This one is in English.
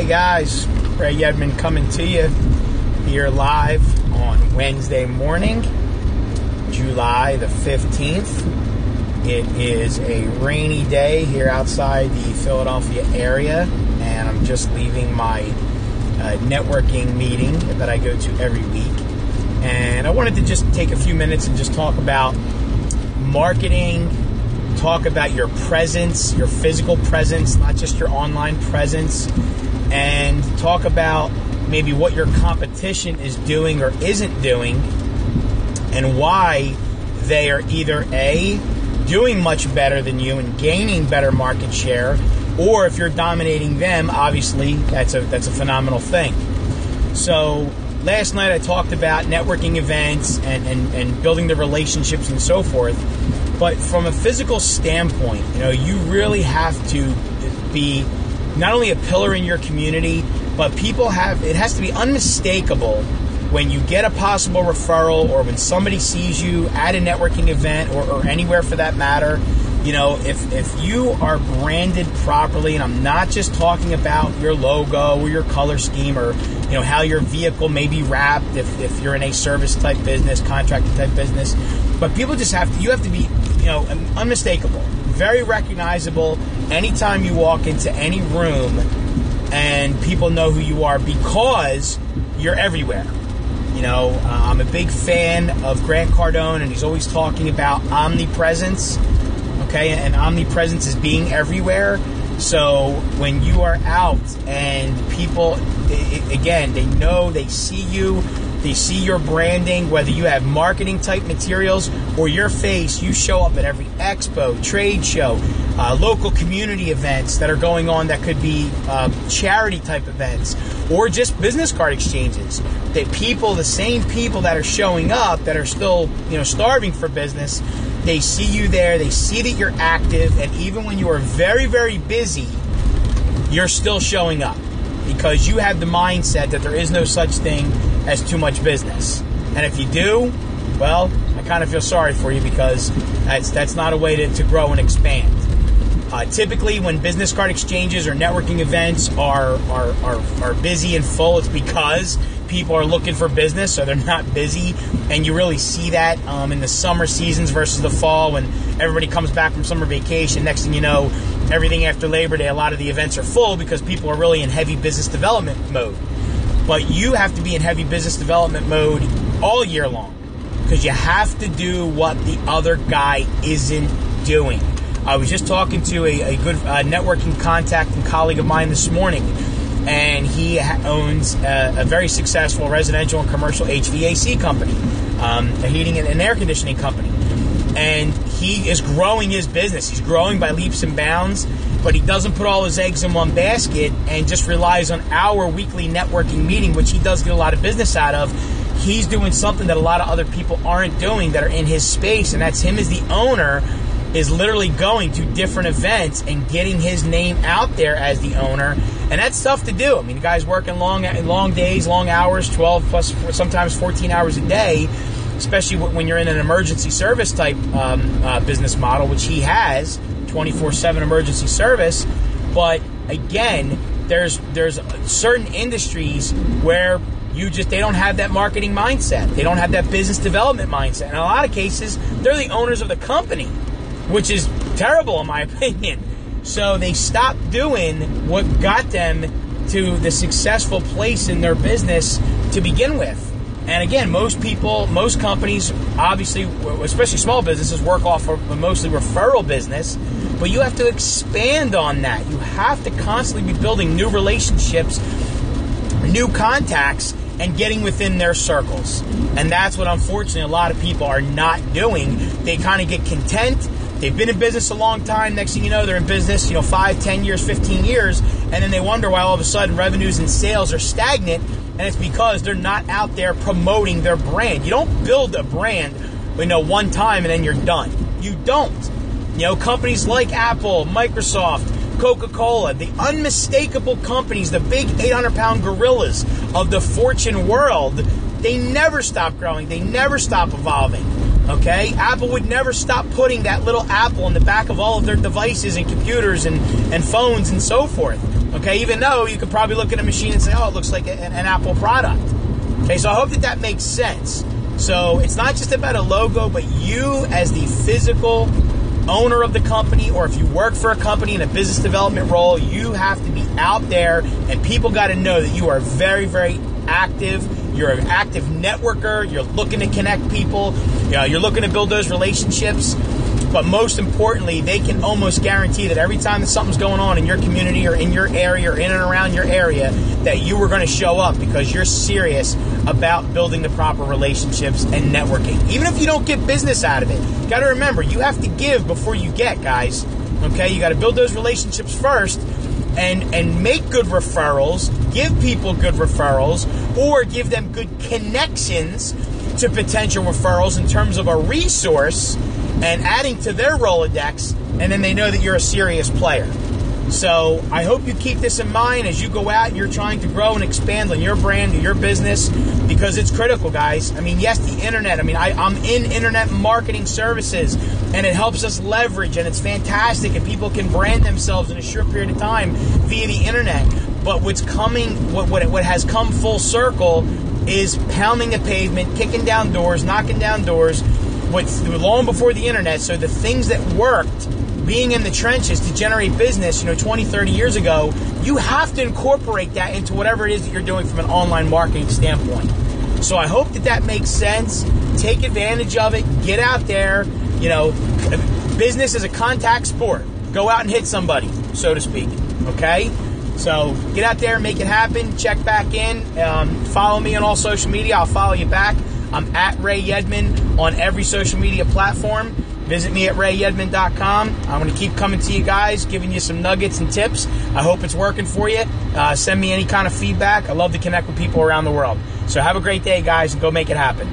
Hey guys, Ray Yedman coming to you here live on Wednesday morning, July the 15th. It is a rainy day here outside the Philadelphia area, and I'm just leaving my networking meeting that I go to every week. And I wanted to just take a few minutes and just talk about marketing, talk about your presence, your physical presence, not just your online presence, and talk about maybe what your competition is doing or isn't doing and why they are either A, doing much better than you and gaining better market share, or if you're dominating them, obviously that's a phenomenal thing. So last night I talked about networking events and building the relationships and so forth. But from a physical standpoint, you really have to be not only a pillar in your community, but it has to be unmistakable when you get a possible referral or when somebody sees you at a networking event or anywhere for that matter. If you are branded properly, and I'm not just talking about your logo or your color scheme or how your vehicle may be wrapped if you're in a service type business, contractor type business, but people just have to be unmistakable, very recognizable anytime you walk into any room, and people know who you are because you're everywhere. I'm a big fan of Grant Cardone, and he's always talking about omnipresence. Okay, and omnipresence is being everywhere. So when you are out and people, they know, they see you, they see your branding, whether you have marketing type materials or your face, you show up at every expo, trade show, local community events that are going on that could be charity type events or just business card exchanges. The same people that are showing up that are still, starving for business, they see you there, they see that you're active, and even when you are very, very busy, you're still showing up because you have the mindset that there is no such thing as too much business. And if you do, well, I kind of feel sorry for you because that's not a way to grow and expand. Typically, when business card exchanges or networking events are busy and full, it's because people are looking for business, so they're not busy. And you really see that in the summer seasons versus the fall when everybody comes back from summer vacation. Next thing you know, everything after Labor Day, a lot of the events are full because people are really in heavy business development mode. But you have to be in heavy business development mode all year long because you have to do what the other guy isn't doing. I was just talking to a good networking contact and colleague of mine this morning, and he owns a very successful residential and commercial HVAC company, a heating and air conditioning company. And he is growing his business. He's growing by leaps and bounds, but he doesn't put all his eggs in one basket and just relies on our weekly networking meeting, which he does get a lot of business out of. He's doing something that a lot of other people aren't doing that are in his space, and that's him as the owner is literally going to different events and getting his name out there as the owner. And that's tough to do. I mean, the guy's working long days, long hours, 12 plus sometimes 14 hours a day, especially when you're in an emergency service type business model, which he has, 24/7 emergency service. But again, there's certain industries where they don't have that marketing mindset. They don't have that business development mindset. In a lot of cases, they're the owners of the company, which is terrible in my opinion. So they stopped doing what got them to the successful place in their business to begin with. And again, most companies, obviously, especially small businesses, work off of mostly referral business, but you have to expand on that. You have to constantly be building new relationships, new contacts, and getting within their circles. And that's what, unfortunately, a lot of people are not doing. They kind of get content. They've been in business a long time. Next thing you know, they're in business, 5, 10 years, 15 years, and then they wonder why all of a sudden revenues and sales are stagnant, and it's because they're not out there promoting their brand. You don't build a brand, one time and then you're done. You don't. Companies like Apple, Microsoft, Coca-Cola, the unmistakable companies, the big 800-pound gorillas of the Fortune world, they never stop growing. They never stop evolving. Okay? Apple would never stop putting that little apple in the back of all of their devices and computers and phones and so forth. Okay? Even though you could probably look at a machine and say, oh, it looks like an Apple product. Okay? So I hope that makes sense. So it's not just about a logo, but you as the physical owner of the company, or if you work for a company in a business development role, you have to be out there, and people got to know that you are very, very active. You're an active networker. You're looking to connect people. You're looking to build those relationships. But most importantly, they can almost guarantee that every time that something's going on in your community or in your area or in and around your area, that you are going to show up because you're serious about building the proper relationships and networking. Even if you don't get business out of it, you got to remember, you have to give before you get, guys. Okay? You got to build those relationships first and make good referrals, give people good referrals, or give them good connections to potential referrals in terms of a resource and adding to their Rolodex, and then they know that you're a serious player. So I hope you keep this in mind as you go out and you're trying to grow and expand on your brand and your business, because it's critical, guys. I mean, yes, the internet. I mean, I'm in internet marketing services, and it helps us leverage, and it's fantastic, and people can brand themselves in a short period of time via the internet. But what's coming, what has come full circle is pounding the pavement, kicking down doors, knocking down doors, long before the internet. So the things that worked, being in the trenches to generate business, 20, 30 years ago, you have to incorporate that into whatever it is that you're doing from an online marketing standpoint. So I hope that makes sense. Take advantage of it. Get out there. Business is a contact sport. Go out and hit somebody, so to speak. Okay? So get out there, make it happen. Check back in. Follow me on all social media. I'll follow you back. I'm at Ray Yedman on every social media platform. Visit me at rayyedman.com. I'm going to keep coming to you guys, giving you some nuggets and tips. I hope it's working for you. Send me any kind of feedback. I love to connect with people around the world. So have a great day, guys, and go make it happen.